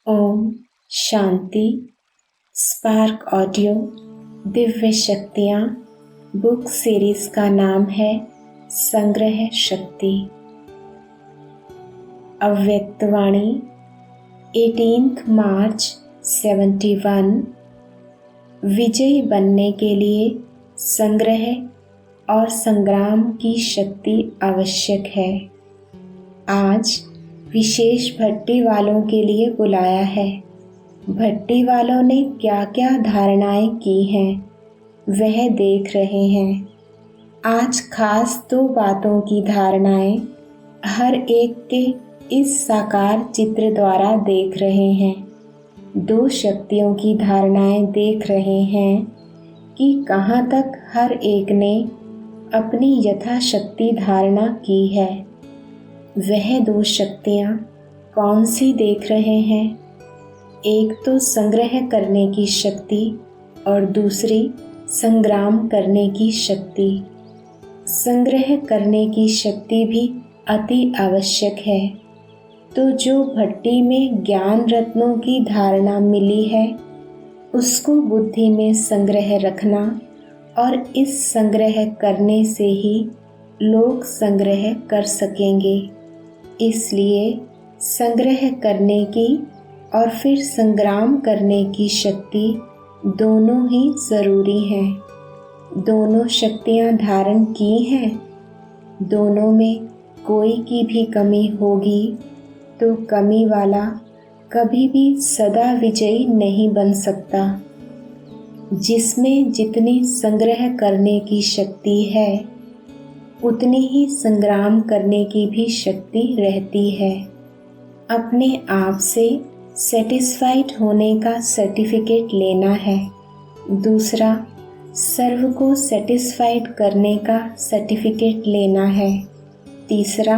Om Shanti. Spark audio Divya शक्तियाँ book series का नाम है संग्रह शक्ति। अव्यक्तवाणी 18 मार्च 71। विजयी बनने के लिए संग्रह और संग्राम की शक्ति आवश्यक है। आज विशेष भट्टी वालों के लिए बुलाया है। भट्टी वालों ने क्या क्या धारणाएं की हैं वह देख रहे हैं। आज खास 2 बातों की धारणाएं हर एक के इस साकार चित्र द्वारा देख रहे हैं। 2 शक्तियों की धारणाएं देख रहे हैं कि कहाँ तक हर एक ने अपनी यथाशक्ति धारणा की है। वह 2 शक्तियाँ कौन सी देख रहे हैं? एक तो संग्रह करने की शक्ति और दूसरी संग्राम करने की शक्ति। संग्रह करने की शक्ति भी अति आवश्यक है। तो जो भट्टी में ज्ञान रत्नों की धारणा मिली है उसको बुद्धि में संग्रह रखना, और इस संग्रह करने से ही लोग संग्रह कर सकेंगे। इसलिए संग्रह करने की और फिर संग्राम करने की शक्ति दोनों ही ज़रूरी हैं। दोनों शक्तियाँ धारण की हैं। दोनों में कोई की भी कमी होगी तो कमी वाला कभी भी सदा विजयी नहीं बन सकता। जिसमें जितनी संग्रह करने की शक्ति है उतनी ही संग्राम करने की भी शक्ति रहती है। अपने आप से सेटिस्फाइड होने का सर्टिफिकेट लेना है। दूसरा, सर्व को सेटिस्फाइड करने का सर्टिफिकेट लेना है। तीसरा,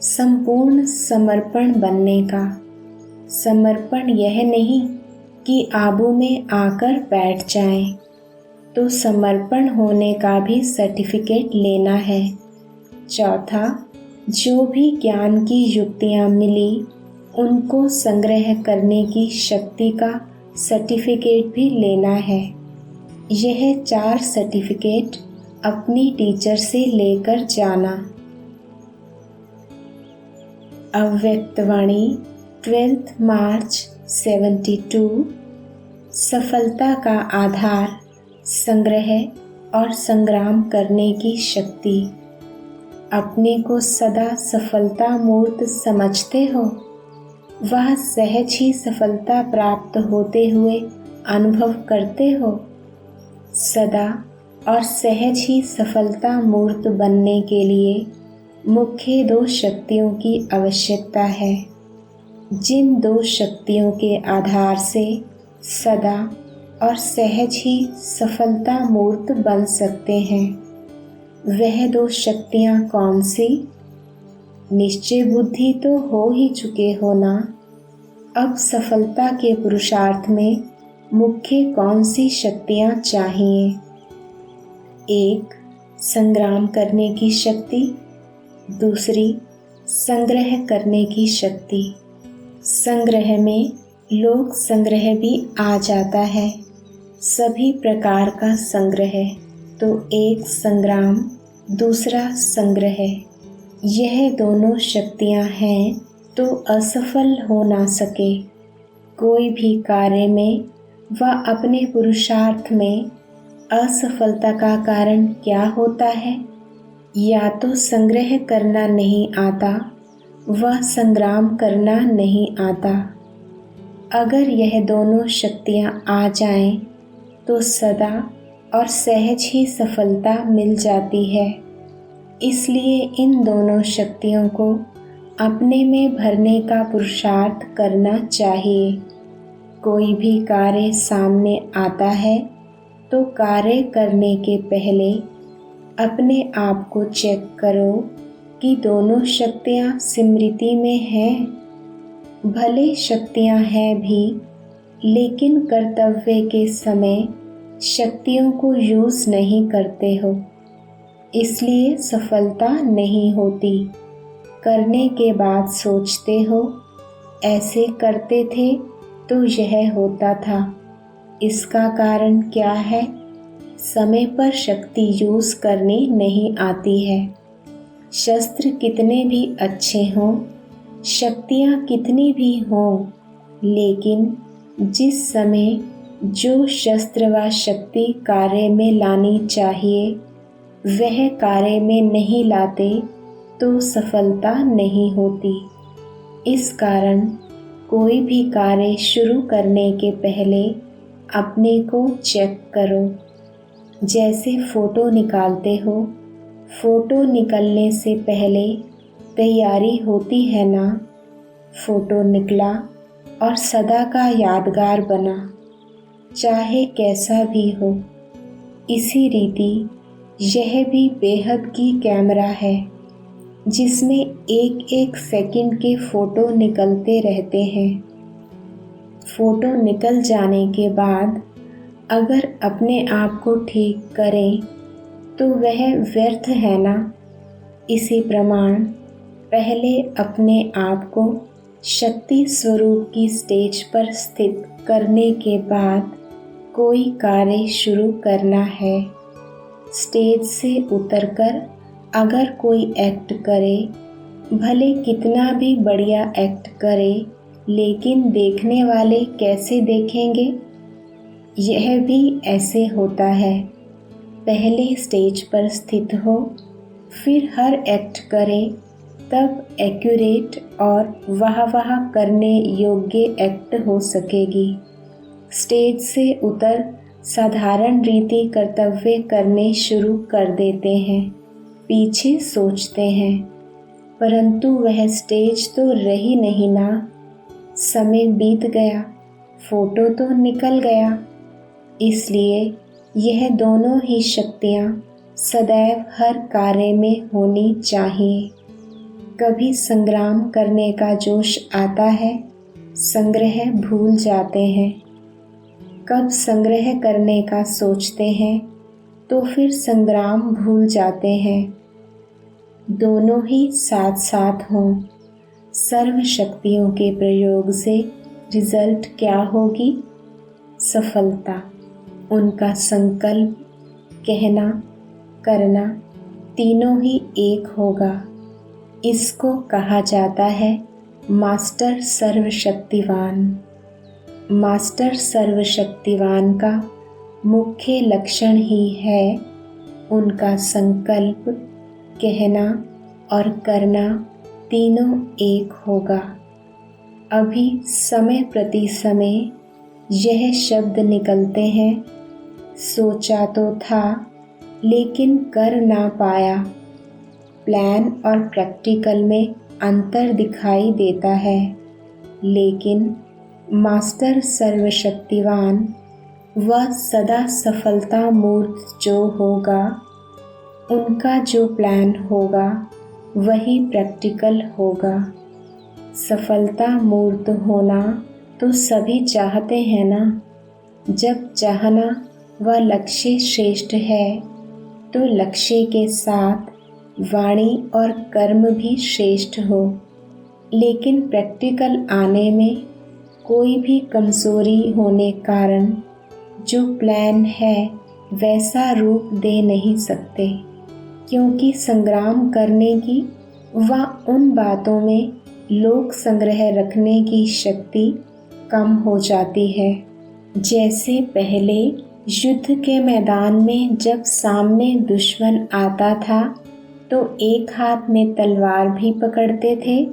संपूर्ण समर्पण बनने का। समर्पण यह नहीं कि आबू में आकर बैठ जाएं, तो समर्पण होने का भी सर्टिफिकेट लेना है। चौथा, जो भी ज्ञान की युक्तियाँ मिली उनको संग्रह करने की शक्ति का सर्टिफिकेट भी लेना है। यह 4 सर्टिफिकेट अपनी टीचर से लेकर जाना। अव्यक्तवाणी 12 मार्च 72। सफलता का आधार संग्रह और संग्राम करने की शक्ति। अपने को सदा सफलता मूर्त समझते हो? वह सहज ही सफलता प्राप्त होते हुए अनुभव करते हो? सदा और सहज ही सफलता मूर्त बनने के लिए मुख्य 2 शक्तियों की आवश्यकता है। जिन 2 शक्तियों के आधार से सदा और सहज ही सफलता मूर्त बन सकते हैं, वह 2 शक्तियाँ कौन सी? निश्चय बुद्धि तो हो ही चुके हो ना। अब सफलता के पुरुषार्थ में मुख्य कौन सी शक्तियाँ चाहिए? 1 संग्राम करने की शक्ति, दूसरी संग्रह करने की शक्ति। संग्रह में लोक संग्रह भी आ जाता है। सभी प्रकार का संग्रह। तो एक संग्राम, दूसरा संग्रह। यह दोनों शक्तियाँ हैं तो असफल हो ना सके। कोई भी कार्य में व अपने पुरुषार्थ में असफलता का कारण क्या होता है? या तो संग्रह करना नहीं आता व संग्राम करना नहीं आता। अगर यह दोनों शक्तियाँ आ जाएं तो सदा और सहज ही सफलता मिल जाती है। इसलिए इन दोनों शक्तियों को अपने में भरने का पुरुषार्थ करना चाहिए। कोई भी कार्य सामने आता है तो कार्य करने के पहले अपने आप को चेक करो कि दोनों शक्तियाँ स्मृति में हैं। भले शक्तियाँ हैं भी, लेकिन कर्तव्य के समय शक्तियों को यूज़ नहीं करते हो, इसलिए सफलता नहीं होती। करने के बाद सोचते हो ऐसे करते थे तो यह होता था। इसका कारण क्या है? समय पर शक्ति यूज करनी नहीं आती है। शस्त्र कितने भी अच्छे हों, शक्तियाँ कितनी भी हों, लेकिन जिस समय जो शस्त्र व शक्ति कार्य में लानी चाहिए वह कार्य में नहीं लाते तो सफलता नहीं होती। इस कारण कोई भी कार्य शुरू करने के पहले अपने को चेक करो। जैसे फ़ोटो निकालते हो, फ़ोटो निकलने से पहले तैयारी होती है ना। फ़ोटो निकला और सदा का यादगार बना, चाहे कैसा भी हो। इसी रीति यह भी बेहद की कैमरा है जिसमें एक एक सेकंड के फ़ोटो निकलते रहते हैं। फ़ोटो निकल जाने के बाद अगर अपने आप को ठीक करें तो वह व्यर्थ है ना। इसी प्रमाण पहले अपने आप को शक्ति स्वरूप की स्टेज पर स्थित करने के बाद कोई कार्य शुरू करना है। स्टेज से उतरकर अगर कोई एक्ट करे, भले कितना भी बढ़िया एक्ट करे, लेकिन देखने वाले कैसे देखेंगे? यह भी ऐसे होता है। पहले स्टेज पर स्थित हो, फिर हर एक्ट करे, तब एक्यूरेट और वाह करने योग्य एक्ट हो सकेगी। स्टेज से उतर साधारण रीति कर्तव्य करने शुरू कर देते हैं, पीछे सोचते हैं, परंतु वह स्टेज तो रही नहीं ना। समय बीत गया, फोटो तो निकल गया। इसलिए यह दोनों ही शक्तियाँ सदैव हर कार्य में होनी चाहिए। कभी संग्राम करने का जोश आता है, संग्रह भूल जाते हैं। कब संग्रह करने का सोचते हैं तो फिर संग्राम भूल जाते हैं। दोनों ही साथ साथ हों। सर्व शक्तियों के प्रयोग से रिजल्ट क्या होगी? सफलता। उनका संकल्प, कहना, करना तीनों ही एक होगा। इसको कहा जाता है मास्टर सर्वशक्तिवान। मास्टर सर्वशक्तिवान का मुख्य लक्षण ही है उनका संकल्प, कहना और करना तीनों एक होगा। अभी समय प्रति समय यह शब्द निकलते हैं, सोचा तो था लेकिन कर ना पाया। प्लान और प्रैक्टिकल में अंतर दिखाई देता है, लेकिन मास्टर सर्वशक्तिवान वह सदा सफलता मूर्त जो होगा, उनका जो प्लान होगा वही प्रैक्टिकल होगा। सफलता मूर्त होना तो सभी चाहते हैं ना। जब चाहना व लक्ष्य श्रेष्ठ है तो लक्ष्य के साथ वाणी और कर्म भी श्रेष्ठ हो। लेकिन प्रैक्टिकल आने में कोई भी कमजोरी होने कारण जो प्लान है वैसा रूप दे नहीं सकते, क्योंकि संग्राम करने की व उन बातों में लोक संग्रह रखने की शक्ति कम हो जाती है। जैसे पहले युद्ध के मैदान में जब सामने दुश्मन आता था तो एक हाथ में तलवार भी पकड़ते थे,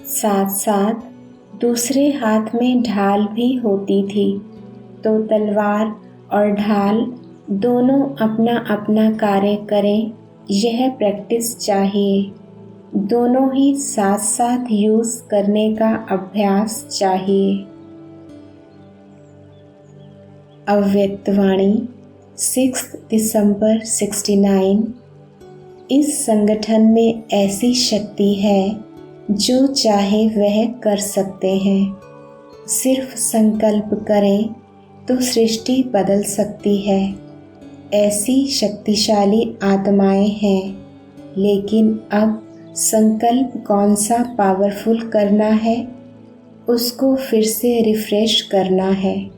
साथ साथ दूसरे हाथ में ढाल भी होती थी। तो तलवार और ढाल दोनों अपना अपना कार्य करें, यह प्रैक्टिस चाहिए। दोनों ही साथ साथ यूज़ करने का अभ्यास चाहिए। अव्यक्तवाणी 6 दिसंबर 69। इस संगठन में ऐसी शक्ति है जो चाहे वह कर सकते हैं। सिर्फ संकल्प करें तो सृष्टि बदल सकती है। ऐसी शक्तिशाली आत्माएं हैं, लेकिन अब संकल्प कौन सा पावरफुल करना है? उसको फिर से रिफ्रेश करना है।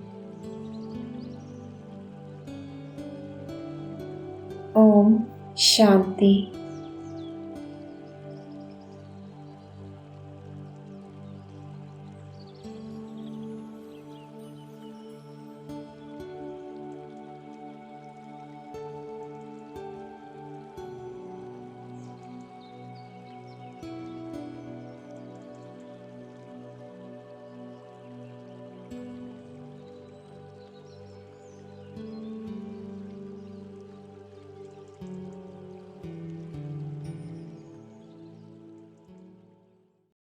ओम शांति।